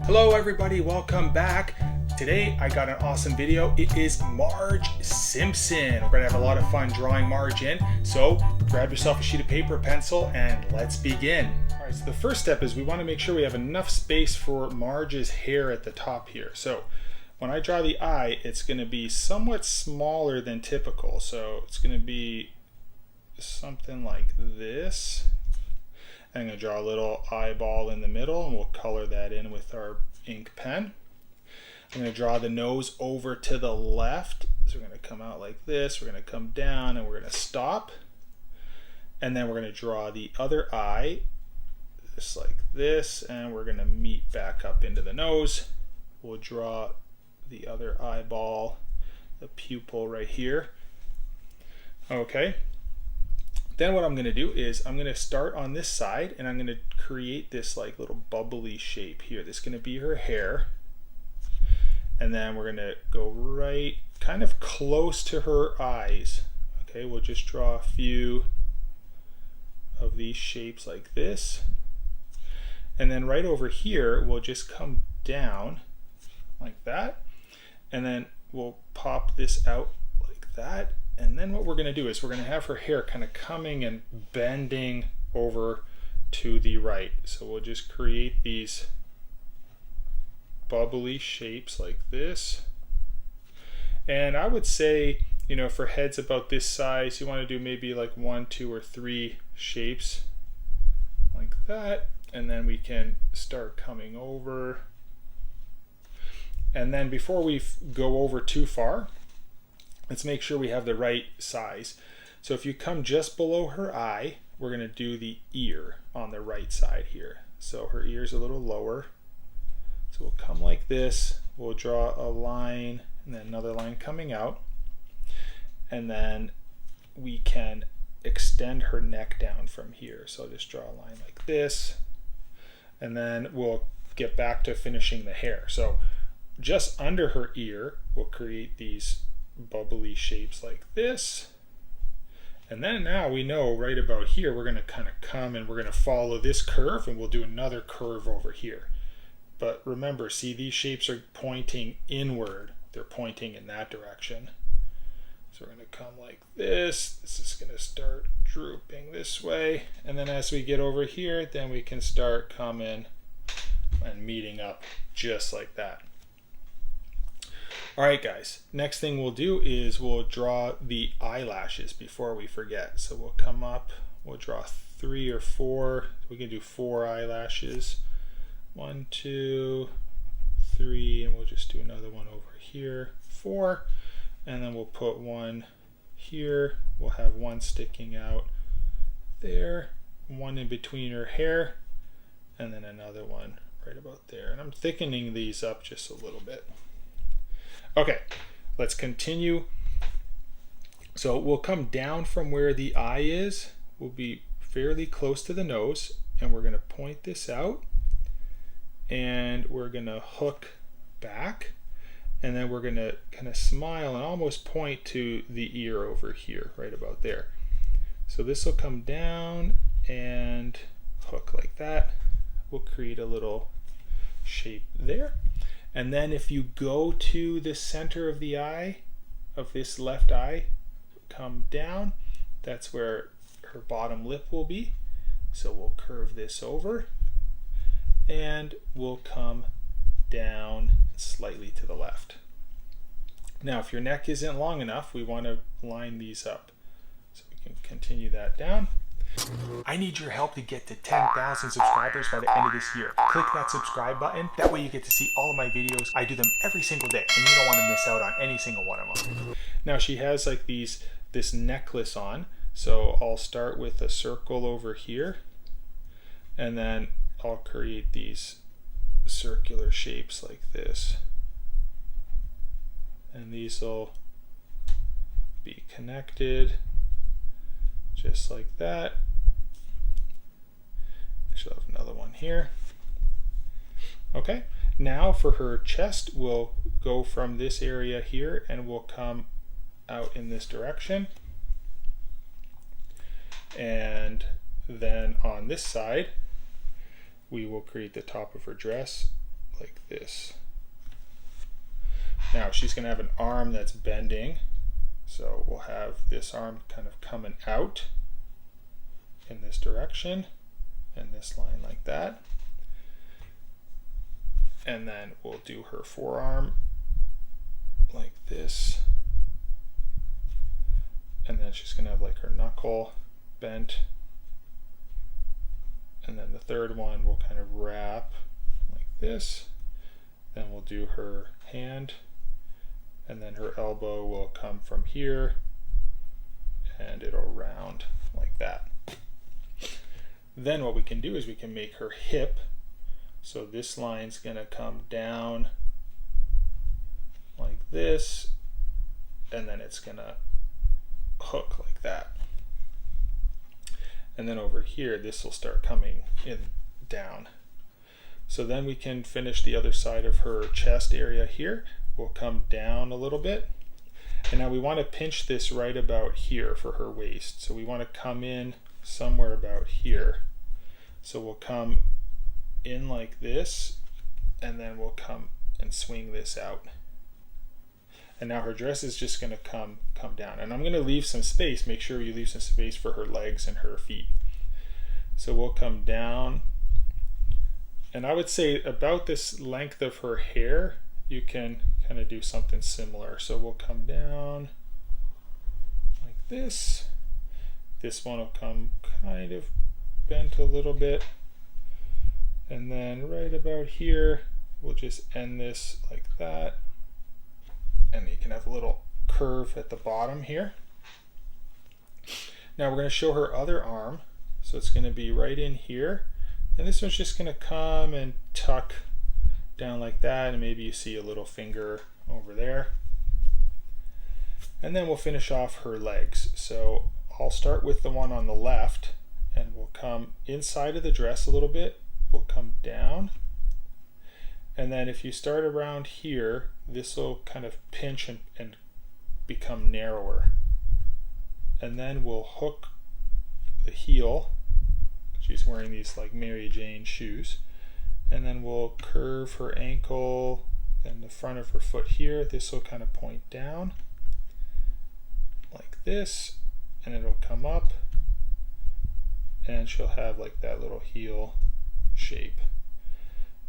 Hello everybody, welcome back. Today I got an awesome video. It is Marge Simpson. We're gonna have a lot of fun drawing Marge in. So grab yourself a sheet of paper, pencil, and let's begin. All right, so the first step is we wanna make sure we have enough space for Marge's hair at the top here. So when I draw the eye, it's gonna be somewhat smaller than typical. So it's gonna be something like this. I'm going to draw a little eyeball in the middle and we'll color that in with our ink pen. I'm going to draw the nose over to the left. So we're going to come out like this, we're going to come down and we're going to stop. And then we're going to draw the other eye just like this and we're going to meet back up into the nose. We'll draw the other eyeball, the pupil right here. Okay. Then what I'm going to do is I'm going to start on this side and I'm going to create this like little bubbly shape here. This is going to be her hair. And then we're going to go right kind of close to her eyes. Okay, we'll just draw a few of these shapes like this. And then right over here, we'll just come down like that. And then we'll pop this out like that. And then what we're going to do is we're going to have her hair kind of coming and bending over to the right. So we'll just create these bubbly shapes like this. And I would say, you know, for heads about this size, you want to do maybe like 1, 2, or 3 shapes like that. And then we can start coming over. And then before we go over too far, let's make sure we have the right size. So if you come just below her eye, we're going to do the ear on the right side here. So her ear's a little lower. So we'll come like this. We'll draw a line and then another line coming out. And then we can extend her neck down from here. So I'll just draw a line like this. And then we'll get back to finishing the hair. So just under her ear, we'll create these bubbly shapes like this. And then now we know right about here we're going to kind of come and we're going to follow this curve and we'll do another curve over here. But remember, see, these shapes are pointing inward. They're pointing in that direction. So we're going to come like this. This is going to start drooping this way. And then as we get over here, then we can start coming and meeting up just like that. All right, guys, next thing we'll do is we'll draw the eyelashes before we forget. So we'll come up, we'll draw 3 or 4. We can do 4 eyelashes. 1, 2, 3, and we'll just do another one over here, 4. And then we'll put one here. We'll have one sticking out there, one in between her hair, and then another one right about there. And I'm thickening these up just a little bit. Okay, let's continue. So we'll come down from where the eye is. We'll be fairly close to the nose and we're going to point this out and we're going to hook back and then we're going to kind of smile and almost point to the ear over here, right about there. So this will come down and hook like that. We'll create a little shape there. And then if you go to the center of the eye, of this left eye, come down, that's where her bottom lip will be. So we'll curve this over and we'll come down slightly to the left. Now if your neck isn't long enough, we want to line these up. So we can continue that down. I need your help to get to 10,000 subscribers by the end of this year. Click that subscribe button. That way you get to see all of my videos. I do them every single day and you don't want to miss out on any single one of them. Now she has like this necklace on. So I'll start with a circle over here and then I'll create these circular shapes like this. And these will be connected just like that. She'll have another one here. Okay, now for her chest, we'll go from this area here and we'll come out in this direction. And then on this side, we will create the top of her dress like this. Now she's going to have an arm that's bending, so we'll have this arm kind of coming out in this direction and this line like that. And then we'll do her forearm like this. And then she's going to have like her knuckle bent. And then the third one will kind of wrap like this. Then we'll do her hand. And then her elbow will come from here. And it'll round like that. Then what we can do is we can make her hip. So this line's going to come down like this. And then it's going to hook like that. And then over here, this will start coming in down. So then we can finish the other side of her chest area here. We'll come down a little bit. And now we want to pinch this right about here for her waist. So we want to come in somewhere about here. So we'll come in like this, and then we'll come and swing this out. And now her dress is just going to come down. And I'm going to leave some space. Make sure you leave some space for her legs and her feet. So we'll come down. And I would say about this length of her hair, you can kind of do something similar. So we'll come down like this. This one will come kind of bent a little bit. And then right about here, we'll just end this like that. And you can have a little curve at the bottom here. Now we're going to show her other arm. So it's going to be right in here. And this one's just going to come and tuck down like that. And maybe you see a little finger over there. And then we'll finish off her legs. So I'll start with the one on the left. And we'll come inside of the dress a little bit. We'll come down. And then if you start around here, this will kind of pinch and become narrower. And then we'll hook the heel. She's wearing these like Mary Jane shoes. And then we'll curve her ankle and the front of her foot here. This will kind of point down like this. And it'll come up. And she'll have like that little heel shape.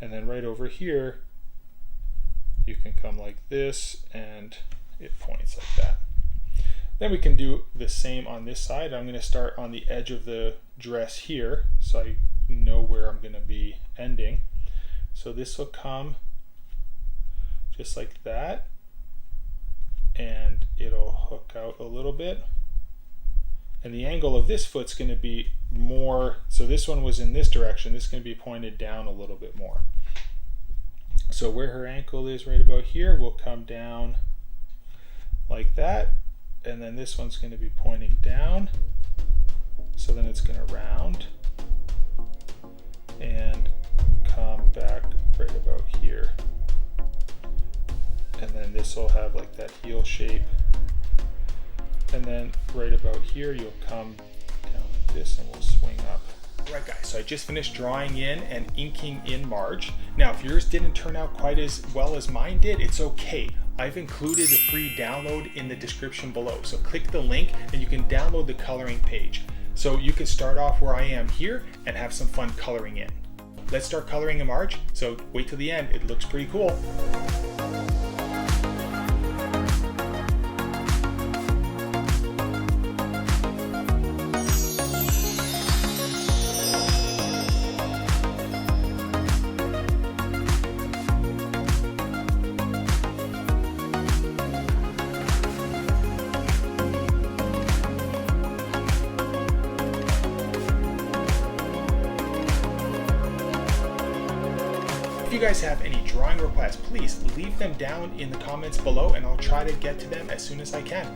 And then right over here, you can come like this and it points like that. Then we can do the same on this side. I'm going to start on the edge of the dress here so I know where I'm going to be ending. So this will come just like that and it'll hook out a little bit. And the angle of this foot's going to be more, so this one was in this direction, this is going to be pointed down a little bit more. So where her ankle is right about here, will come down like that. And then this one's going to be pointing down. So then it's going to round and come back right about here. And then this will have like that heel shape. And then right about here, you'll come down like this and we'll swing up. Right guys, so I just finished drawing in and inking in Marge. Now if yours didn't turn out quite as well as mine did, it's okay. I've included a free download in the description below. So click the link and you can download the coloring page. So you can start off where I am here and have some fun coloring in. Let's start coloring in Marge. So wait till the end, it looks pretty cool. If you guys have any drawing requests, please leave them down in the comments below and I'll try to get to them as soon as I can.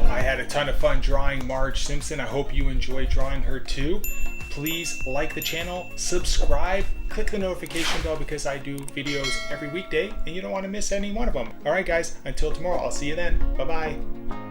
I had a ton of fun drawing Marge Simpson. I hope you enjoyed drawing her too. Please like the channel, subscribe, click the notification bell because I do videos every weekday and you don't want to miss any one of them. All right, guys, until tomorrow, I'll see you then. Bye-bye.